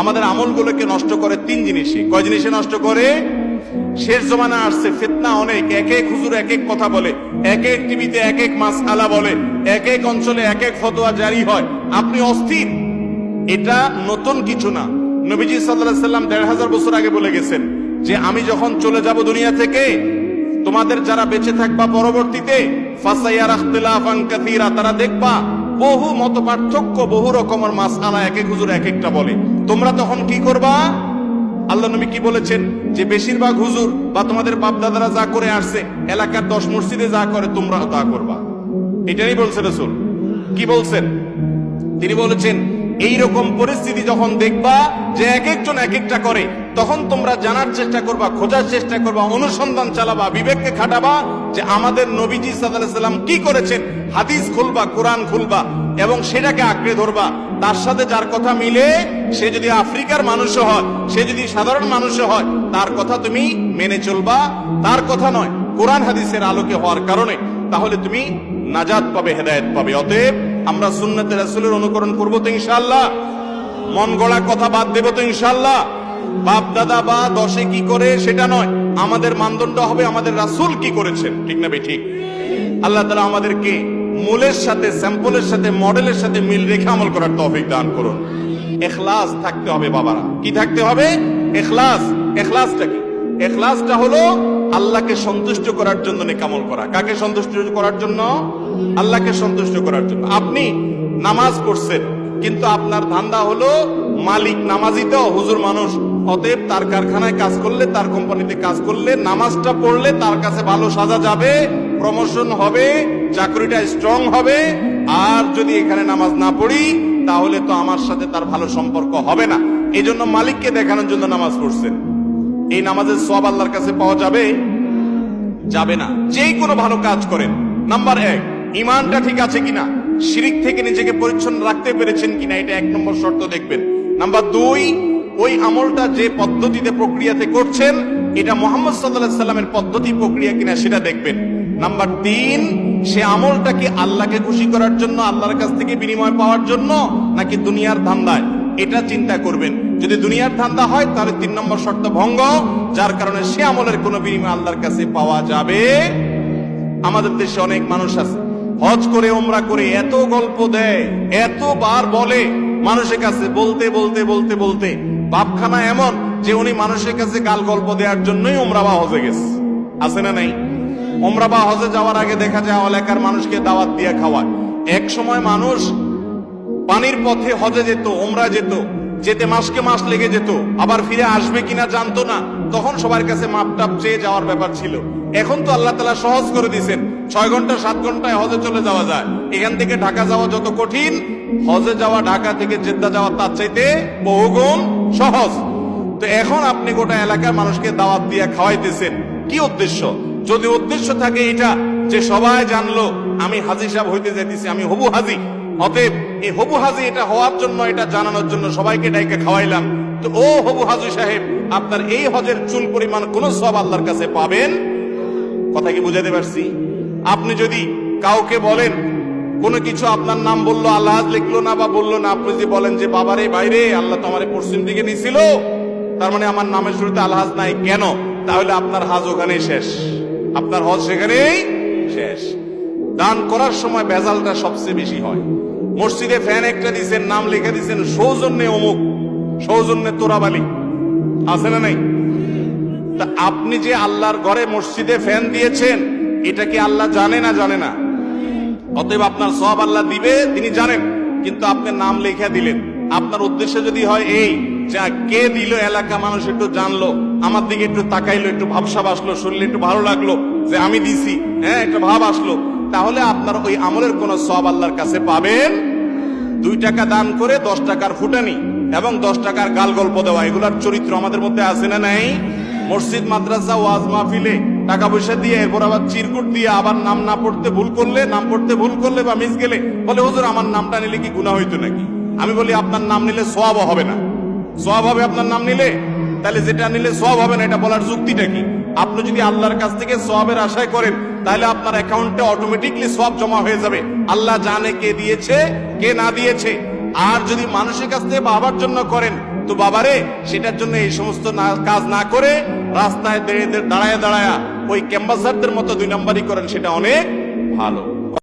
আমাদের আমলগুলোকে নষ্ট করে তিন জিনিসে। কয় জিনিসে নষ্ট করে? শেষ জমানা আসছে ফিতনা অনেক, এক এক হুজুর এক এক কথা বলে, এক এক টিভিতে এক এক মাসআলা বলে, এক এক অঞ্চলে এক এক ফতোয়া জারি হয়, আপনি অস্থির। এটা নতুন কিছু না। নবীজি সাল্লাল্লাহু আলাইহি সাল্লাম ১৫০০ বছর আগে বলে গেছেন যে আমি যখন চলে যাব দুনিয়া থেকে, তোমাদের যারা বেঁচে থাকবা পরবর্তীতে, ফাসায়ারা ইখতিলাফান কাসীরা, তারা দেখবা বহু মত পার্থক্য, বহু রকমের মাসআলা এক এক হুজুর এক একটা বলে। তোমরা তখন কি করবা? আল্লাহ নবী কি বলেছেন যে বেশিরভাগ হুজুর বা তোমাদের বাপ দাদারা যা করে আসছে, এলাকার 10 মসজিদে যা করে তোমরাও তা করবা। এটাই বলছে রাসূল। কি বলছেন? তিনি বলেছেন এইরকম পরিস্থিতি যখন দেখবা যে এক একজন এক একটা করে, তখন তোমরা জানার চেষ্টা করবা, খোঁজার চেষ্টা করবা, অনুসন্ধান চালাবা, বিবেককে খাটাবা যে আমাদের নবীজি সাল্লাল্লাহু আলাইহি সাল্লাম কি করেছেন। হাদিস খুলবা, কোরআন খুলবা এবং সেটাকে আঁকড়ে ধরবা। তার সাথে যার কথা মিলে, সে যদি আফ্রিকার মানুষও হয়, সে যদি সাধারণ মানুষও হয়, তার কথা তুমি মেনে চলবা, তার কথা নয়, কোরআন হাদিসের আলোকে হওয়ার কারণে। তাহলে তুমি নাজাত পাবে, হেদায়েত পাবে। অতএব আমরা সুন্নতে রাসূলের অনুকরণ করব তো ইনশাআল্লাহ। মন গড়া কথা বাদ দেব তো ইনশাআল্লাহ। বাপ দাদা বা দশে কি করে সেটা নয়, আমাদের মানদণ্ড হবে আমাদের রাসূল কি করেছেন। ঠিক না ঠিক? আল্লাহ তাআলা আমাদেরকে মূলের সাথে, স্যাম্পলের সাথে, মডেলের সাথে মিল রেখে আমল করার তৌফিক দান করুন। ইখলাস থাকতে হবে বাবারা। কি থাকতে হবে? ইখলাস। ইখলাসটা কি? ইখলাসটা হলো আল্লাহকে সন্তুষ্ট করার জন্য নেক আমল করা। কাকে সন্তুষ্ট করার জন্য? আল্লাহকে সন্তুষ্ট করার জন্য। আপনি নামাজ পড়ছেন, কিন্তু আপনার ধান্দা হলো মালিক নামাজি তো হুজুর মানুষ, অতএব তার কারখানায় কাজ করলে, তার কোম্পানিতে কাজ করলে, নামাজটা পড়লে তার কাছে ভালো সাজা যাবে, প্রমোশন হবে, চাকরিটা স্ট্রং হবে। আর যদি এখানে নামাজ না পড়ি তাহলে তো আমার সাথে তার ভালো সম্পর্ক হবে না। এই জন্য মালিককে দেখানোর জন্য নামাজ পড়ছেন। এই নামাজের সওয়াব আল্লাহর কাছে পাওয়া যাবে? যাবে না। যেই কোনো ভালো কাজ করেন, নাম্বার 1 ঈমানটা ঠিক আছে কিনা, শিরিক থেকে নিজেকে পরিচ্ছন্ন রাখতে পেরেছেন কিনা, এটা 1 নম্বর শর্ত দেখবেন। নাম্বার 2 ওই আমলটা যে পদ্ধতিতে প্রক্রিয়াতে করছেন, এটা মুহাম্মদ সাল্লাল্লাহু আলাইহি সাল্লামের পদ্ধতি প্রক্রিয়া কিনা সেটা দেখবেন। নাম্বার 3 সে আমলটা কি আল্লাহকে খুশি করার জন্য, আল্লাহর কাছ থেকে বিনিময় পাওয়ার জন্য, নাকি দুনিয়ার ধান্দায়, এটা চিন্তা করবেন। যদি দুনিয়ার ধান্দা হয় তাহলে 3 নম্বর শর্ত ভঙ্গ, যার কারণে সে আমলের কোনো বিনিময় আল্লাহর কাছে পাওয়া যাবে। আমাদের দেশে অনেক মানুষ আছে হজ করে, ওমরা করে এত গল্প দেয়, এতবার বলে, মানুষের কাছে বলতে বলতে বলতে বলতে বাপখানা এমন যে উনি মানুষের কাছে গাল গল্প দেওয়ার জন্যই ওমরা বা হজে গেছে। আছে না নাই? ওমরা বা হজে যাওয়ার আগে দেখা যায় এলাকার মানুষকে দাওয়াত দিয়ে খাওয়ায়। এক সময় মানুষ পানির পথে হজে যেত, ওমরা যেত, যেতে মাসকে মাস লেগে যেত, আবার ফিরে আসবে কিনা জানতো না। তখন সবার কাছে মাপটাপ চেয়ে যাওয়ার ব্যাপার ছিল। এখন তো আল্লাহ তাআলা সহজ করে দিয়েছেন, 6 ঘন্টা 7 ঘন্টায় হজে চলে যাওয়া যায়। এখান থেকে ঢাকা যাওয়া যত কঠিন, হজে যাওয়া ঢাকা থেকে জেদ্দা যাওয়া তার চাইতে বহুগুণ সহজ। তো এখন আপনি গোটা এলাকার মানুষকে দাওয়াত দিয়ে খাওয়াইতেছেন, কি উদ্দেশ্য? যদি উদ্দেশ্য থাকে এটা যে সবাই জানলো আমি হাজী সাহেব হইতে যাইতেছি, আমি হবু হাজী, অতএব এই হবু হাজী এটা হওয়ার জন্য, এটা জানানোর জন্য সবাইকে ডাইকে খাওয়াইলাম, তো ও হবু হাজী সাহেব আপনার এই হজের চুল পরিমাণ কোন সওয়াব আল্লাহর কাছে পাবেন। কথা কি বুঝাতে পারছি? আপনি যদি কাউকে বলেন কোনো কিছু, আপনার নাম বললো, আল্লাহ লিখলো না বা বললো না, আপনি যদি বলেন যে বাবারে বাইরে আল্লাহ তো আমার পশ্চিম দিকে নিছিল, তার মানে আমার নামের শুরুতে আলহাজ নাই কেন, তাহলে আপনার হাজ ওখানেই শেষ, আপনার হজ সেখানেই শেষ। দান করার সময় ভেজালটা সবচেয়ে বেশি হয়। মসজিদে ফ্যান একটা দিচ্ছেন, নাম লিখে দিচ্ছেন সৌজন্যে অমুক, সৌজন্যে তোরাবালি, আছে না নাই? তা আপনি যে আল্লাহর ঘরে মসজিদে ফ্যান দিয়েছেন, এটা কি আল্লাহ জানে না জানে না? অতএব আপনার সওয়াব আল্লাহ দিবে, তিনি জানেন, কিন্তু আপনি নাম লিখে দিলেন। আপনার উদ্দেশ্য যদি হয় এই যা কে দিল, এলাকা মানুষ একটু জানলো, আমার দিকে একটু তাকাইলো, একটু ভাবসাব আসলো, শুনলে একটু ভালো লাগলো যে আমি দিছি, হ্যাঁ একটা ভাব আসলো, তাহলে আপনার ওই আমলের কোন সওয়াব আল্লাহর কাছে পাবেন। 2 টাকা দান করে 10 টাকার ফুটানি এবং 10 টাকার গাল গল্প দেওয়া, এগুলার চরিত্র আমাদের মধ্যে আছে না নাই? মসজিদ মাদ্রাসা ওয়াজ মাহফিলে টাকা পয়সা দিয়ে এরপর আবার চিরকুট দিয়ে আবার নাম না পড়তে ভুল করলে, নাম পড়তে ভুল করলে বা মিস গেলে বলে হুজুর আমার নামটা নিলে কি গুনাহ হইতো নাকি? আমি বলি আপনার নাম নিলে সওয়াব হবে না। সওয়াব হবে আপনার নাম নিলে? তাহলে যেটা নিলে সওয়াব হবে না, এটা বলার যুক্তিটা কি? আপনি যদি আল্লাহর কাছ থেকে সওয়াবের আশায় করেন, তাহলে আপনার অ্যাকাউন্টে অটোমেটিকলি সওয়াব জমা হয়ে যাবে। আল্লাহ জানে কে দিয়েছে কে না দিয়েছে। আর যদি মানুষের কাছ থেকে পাওয়ার জন্য করেন, তো বাবারে সেটার জন্য এই সমস্ত কাজ না করে রাস্তায় দাঁড়ায় দাঁড়ায় ওই ক্যাম্বাসারদের মতো 2 নম্বরই করেন, সেটা অনেক ভালো।